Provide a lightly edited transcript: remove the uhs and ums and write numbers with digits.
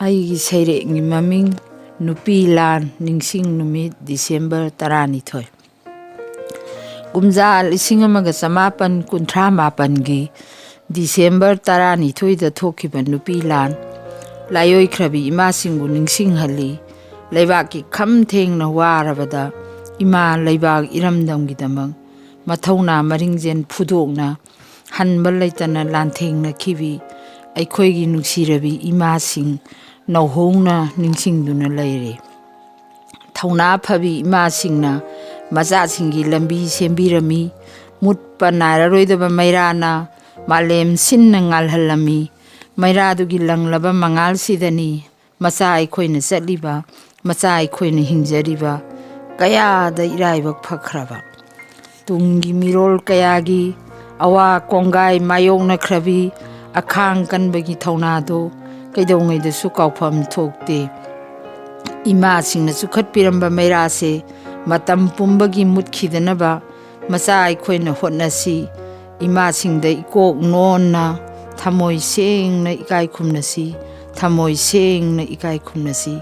ꯑꯩꯒꯤ ꯁꯩꯔꯦꯡꯒꯤ ꯃꯃꯤꯡ ꯅꯨꯄꯤ ꯂꯥꯟ ꯅꯤꯡꯁꯤꯡ ꯅꯨꯃꯤꯠ ꯗꯤꯁꯦꯝꯕꯔ 12 ꯀꯨꯝꯖꯥ 1938ꯒꯤ ꯗꯤꯁꯦꯝꯕꯔ 12ꯗ ꯊꯣꯛꯈꯤꯕ ꯅꯨꯄꯤ ꯂꯥꯟ ꯂꯥꯏꯑꯣꯏꯈ꯭ꯔꯕꯤ ꯏꯃꯥꯁꯤꯡꯕꯨ ꯅꯤꯡꯁꯤꯡꯍꯜꯂꯤ ꯂꯩꯕꯥꯛꯀꯤ ꯈꯝ ꯊꯦꯡꯅ ꯋꯥꯔꯕꯗ ꯏꯃꯥ ꯂꯩꯕꯥꯛ ꯏꯔꯝꯗꯝꯒꯤꯗꯃꯛ ꯃꯊꯧꯅꯥ ꯃꯔꯤꯡꯖꯦꯜ ꯐꯨꯗꯣꯛꯅ ꯍꯟꯕ ꯂꯩꯇꯅ ꯂꯥꯟꯊꯦꯡꯅꯈꯤꯕꯤ ꯑꯩꯈꯣꯏꯒꯤ ꯅꯨꯡꯁꯤꯔꯕꯤ ꯏꯃꯥꯁꯤꯡ ꯅꯧꯍꯧꯅ ꯅꯤꯡꯁꯤꯡꯗꯨꯅ ꯂꯩꯔꯦ ꯊꯧꯅꯥ ꯐꯕꯤ ꯏꯃꯥꯁꯤꯡꯅ ꯃꯆꯥꯁꯤꯡꯒꯤ ꯂꯝꯕꯤ ꯁꯦꯝꯕꯤꯔꯝꯃꯤ ꯃꯨꯠꯄ ꯅꯥꯏꯔꯔꯣꯏꯗꯕ ꯃꯩꯔꯥꯅ ꯃꯥꯂꯦꯝ ꯁꯤꯟꯅ ꯉꯥꯜꯍꯜꯂꯝꯃꯤ ꯃꯩꯔꯥꯗꯨꯒꯤ ꯂꯪꯂꯕ ꯃꯉꯥꯜꯁꯤꯗꯅꯤ ꯃꯆꯥ ꯑꯩꯈꯣꯏꯅ ꯆꯠꯂꯤꯕ ꯃꯆꯥ ꯑꯩꯈꯣꯏꯅ ꯍꯤꯡꯖꯔꯤꯕ ꯀꯌꯥꯗ ꯏꯔꯥꯏꯕꯛ ꯐꯈ꯭ꯔꯕ ꯇꯨꯡꯒꯤ ꯃꯤꯔꯣꯜ ꯀꯌꯥꯒꯤ ꯑꯋꯥ ꯀꯣꯡꯒꯥꯏ ꯃꯥꯌꯣꯛꯅꯈ꯭ꯔꯕꯤ ꯑꯈꯥꯡ ꯀꯟꯕꯒꯤ ꯊꯧꯅꯥꯗꯣ ꯀꯩꯗꯧꯉꯩꯗꯁꯨ ꯀꯥꯎꯐꯝ ꯊꯣꯛꯇꯦ ꯏꯃꯥꯁꯤꯡꯅ ꯆꯨꯈꯠꯄꯤꯔꯝꯕ ꯃꯩꯔꯥꯁꯦ ꯃꯇꯝ ꯄꯨꯝꯕꯒꯤ ꯃꯨꯠꯈꯤꯗꯅꯕ ꯃꯆꯥ ꯑꯩꯈꯣꯏꯅ ꯍꯣꯠꯅꯁꯤ ꯏꯃꯥꯁꯤꯡꯗ ꯏꯀꯣꯛ ꯅꯣꯟꯅ ꯊꯃꯣꯏ ꯁꯦꯡꯅ ꯏꯀꯥꯏ ꯈꯨꯝꯅꯁꯤ ꯊꯃꯣꯏ ꯁꯦꯡꯅ ꯏꯀꯥꯏ ꯈꯨꯝꯅꯁꯤ